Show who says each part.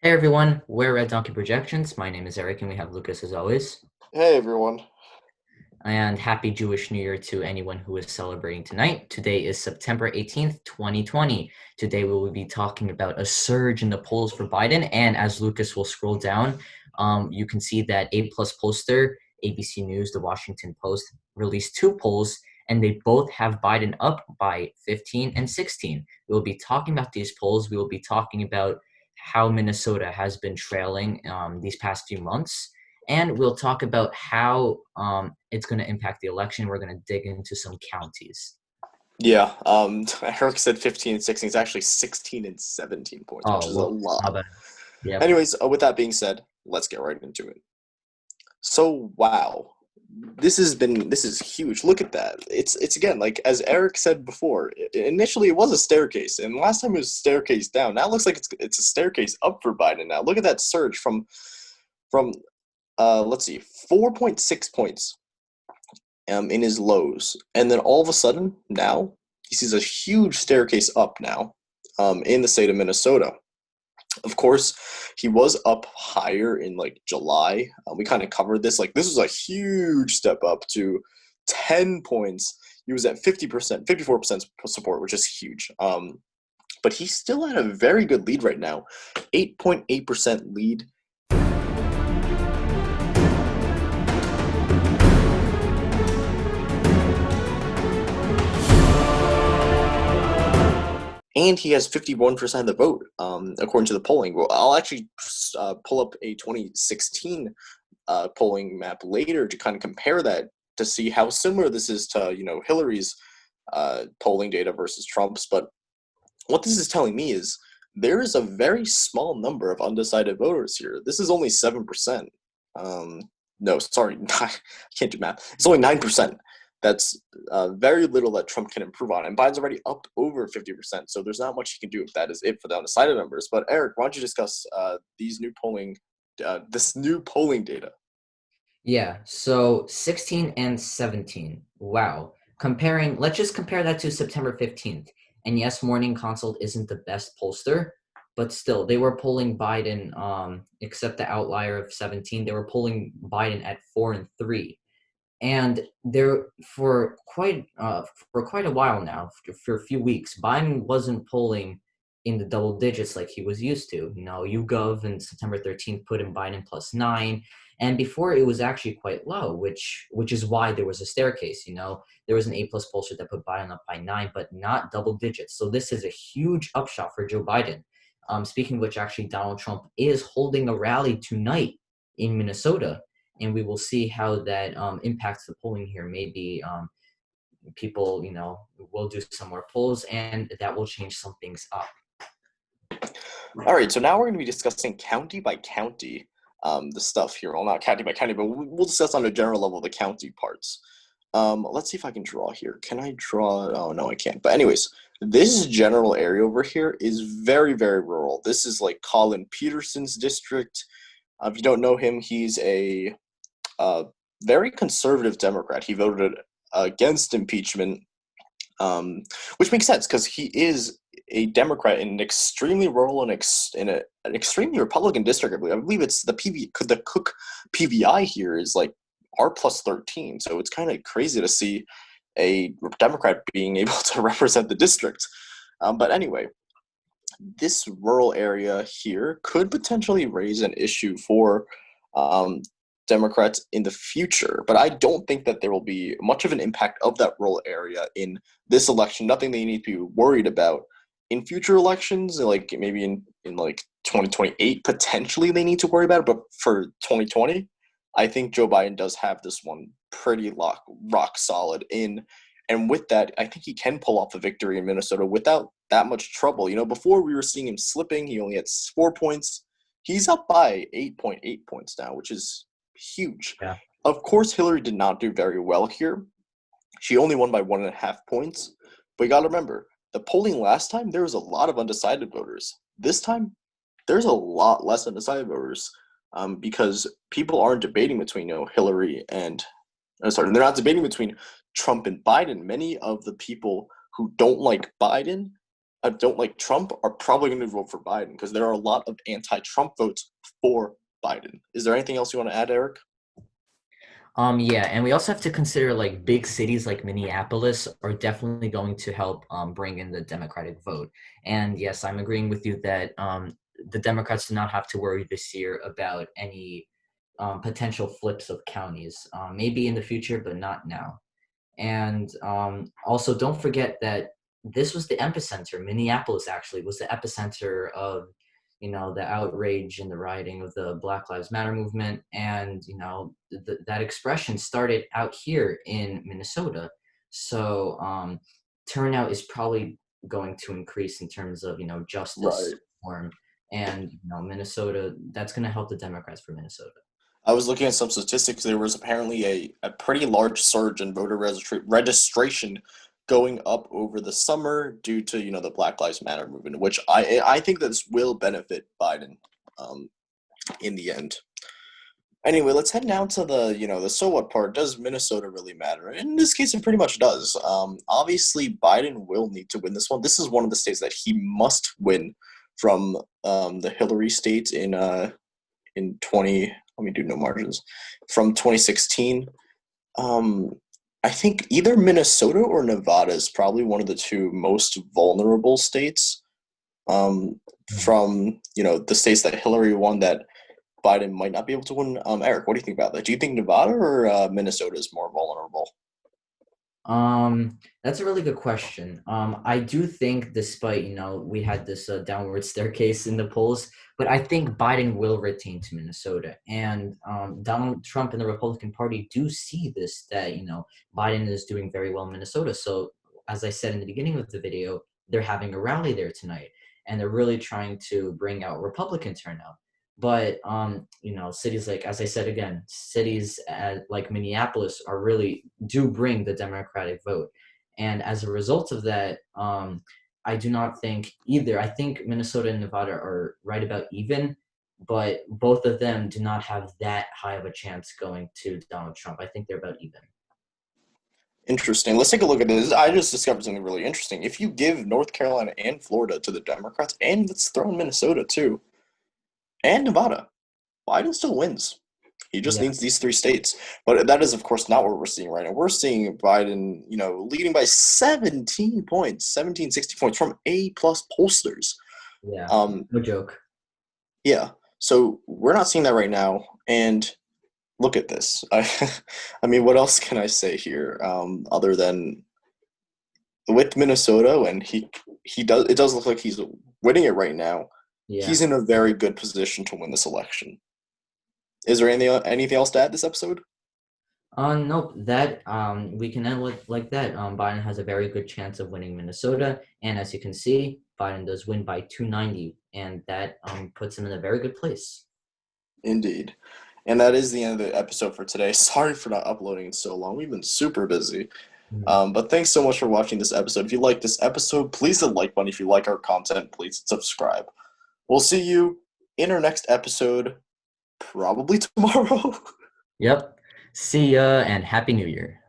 Speaker 1: Hey everyone, we're Red Donkey Projections. My name is Eric and we have Lucas as always.
Speaker 2: Hey everyone.
Speaker 1: And happy Jewish New Year to anyone who is celebrating tonight. Today is September 18th, 2020. Today we will be talking about a surge in the polls for Biden. And as Lucas will scroll down, you can see that A plus pollster, ABC News, The Washington Post released two polls and they both have Biden up by 15 and 16. We will be talking about these polls. We will be talking about how Minnesota has been trailing these past few months, and we'll talk about how it's going to impact the election. We're going to dig into some counties.
Speaker 2: Yeah, Eric said 15 and 16. It's actually 16 and 17 points, which
Speaker 1: Oh,
Speaker 2: is a
Speaker 1: whoops,
Speaker 2: lot.
Speaker 1: my bad. Yep.
Speaker 2: Anyways, with that being said, let's get right into it. So, wow. This is huge. Look at that. It's again, like as Eric said before, initially it was a staircase, and last time it was a staircase down. Now it looks like it's a staircase up for Biden now. Look at that surge from let's see, 4.6 points in his lows, and then all of a sudden now he sees a huge staircase up now in the state of Minnesota. Of course, he was up higher in like July. We kind of covered this. Like this was a huge step up to 10 points. He was at 50%, 54% support, which is huge. But he's still at a very good lead right now, 8.8% lead. And he has 51% of the vote, according to the polling. Well, I'll actually pull up a 2016 polling map later to kind of compare that to see how similar this is to Hillary's polling data versus Trump's. But what this is telling me is there is a very small number of undecided voters here. This is only 7%. No, sorry, I can't do math. It's only 9%. That's very little that Trump can improve on. And Biden's already up over 50%. So there's not much he can do if that is it for the undecided numbers. But Eric, why don't you discuss this new polling data?
Speaker 1: Yeah, so 16 and 17. Wow. Let's just compare that to September 15th. And yes, Morning Consult isn't the best pollster, but still, they were polling Biden, except the outlier of 17, they were polling Biden at 4 and 3. And there for quite a while now, for a few weeks, Biden wasn't polling in the double digits like he was used to. YouGov in September 13th put in Biden +9, and before it was actually quite low, which is why there was a staircase. There was an A plus pollster that put Biden up by 9, but not double digits. So this is a huge upshot for Joe Biden. Speaking of which, actually, Donald Trump is holding a rally tonight in Minnesota, and we will see how that impacts the polling here. Maybe people, will do some more polls, and that will change some things up.
Speaker 2: All right, so now we're going to be discussing county by county the stuff here. Well, not county by county, but we'll discuss on a general level the county parts. Let's see if I can draw here. Can I draw? Oh, no, I can't. But anyways, this general area over here is very, very rural. This is like Colin Peterson's district. If you don't know him, he's a very conservative Democrat. He voted against impeachment, which makes sense because he is a Democrat in an extremely rural and an extremely Republican district. I believe it's the Cook PVI here is like R+13. So it's kind of crazy to see a Democrat being able to represent the district. But anyway, this rural area here could potentially raise an issue for um, Democrats in the future, but I don't think that there will be much of an impact of that rural area in this election. Nothing they need to be worried about in future elections, like maybe in like 2028, potentially they need to worry about it. But for 2020, I think Joe Biden does have this one pretty rock solid in. And with that, I think he can pull off a victory in Minnesota without that much trouble. Before we were seeing him slipping, he only had 4 points. He's up by 8.8 points now, which is huge.
Speaker 1: Yeah.
Speaker 2: Of course, Hillary did not do very well here. She only won by 1.5 points. But you got to remember, the polling last time, there was a lot of undecided voters. This time, there's a lot less undecided voters because people aren't debating between Hillary and sorry, they're not debating between Trump and Biden. Many of the people who don't like Biden don't like Trump are probably going to vote for Biden because there are a lot of anti-Trump votes for Biden. Is there anything else you want to add, Eric?
Speaker 1: Yeah, and we also have to consider like big cities like Minneapolis are definitely going to help bring in the Democratic vote. And yes, I'm agreeing with you that the Democrats do not have to worry this year about any potential flips of counties. Maybe in the future, but not now. And also, don't forget that this was the epicenter. Minneapolis actually was the epicenter of, the outrage and the rioting of the Black Lives Matter movement. And, that expression started out here in Minnesota. So turnout is probably going to increase in terms of, justice
Speaker 2: Right.
Speaker 1: reform. And, Minnesota, that's going to help the Democrats for Minnesota.
Speaker 2: I was looking at some statistics. There was apparently a pretty large surge in voter registration going up over the summer due to the Black Lives Matter movement, which I think that this will benefit Biden um, in the end. Anyway, let's head now to the so what part. Does Minnesota really matter? In this case, it pretty much does. Obviously, Biden will need to win this one. This is one of the states that he must win from the Hillary state in 20. Let me do no margins from 2016. Um, I think either Minnesota or Nevada is probably one of the two most vulnerable states from the states that Hillary won that Biden might not be able to win. Eric, what do you think about that? Do you think Nevada or Minnesota is more vulnerable?
Speaker 1: That's a really good question. I do think, despite we had this downward staircase in the polls, but I think Biden will retain to Minnesota, and Donald Trump and the Republican Party do see this that Biden is doing very well in Minnesota. So, as I said in the beginning of the video, they're having a rally there tonight, and they're really trying to bring out Republican turnout. But cities like, as I said again, cities like Minneapolis are really do bring the Democratic vote, and as a result of that, I do not think either. I think Minnesota and Nevada are right about even, but both of them do not have that high of a chance going to Donald Trump. I think they're about even.
Speaker 2: Interesting. Let's take a look at this. I just discovered something really interesting. If you give North Carolina and Florida to the Democrats, and let's throw in Minnesota too, and Nevada, Biden still wins. He just
Speaker 1: Yeah,
Speaker 2: needs these three states. But that is, of course, not what we're seeing right now. We're seeing Biden, leading by 17 points, 17, 60 points from A-plus pollsters.
Speaker 1: yeah,
Speaker 2: Um,
Speaker 1: no joke.
Speaker 2: yeah. So we're not seeing that right now. And look at this. I mean, what else can I say here other than with Minnesota, and he does it does look like he's winning it right now.
Speaker 1: Yeah.
Speaker 2: He's in a very good position to win this election. Is there anything else to add this episode?
Speaker 1: Nope. That we can end with like that. Biden has a very good chance of winning Minnesota, and as you can see, Biden does win by 290, and that puts him in a very good place.
Speaker 2: Indeed. And that is the end of the episode for today. Sorry for not uploading in so long. We've been super busy.
Speaker 1: Mhm.
Speaker 2: But thanks so much for watching this episode. If you like this episode, please hit the like button. If you like our content, please subscribe. We'll see you in our next episode, probably tomorrow.
Speaker 1: Yep. See ya, and happy New Year.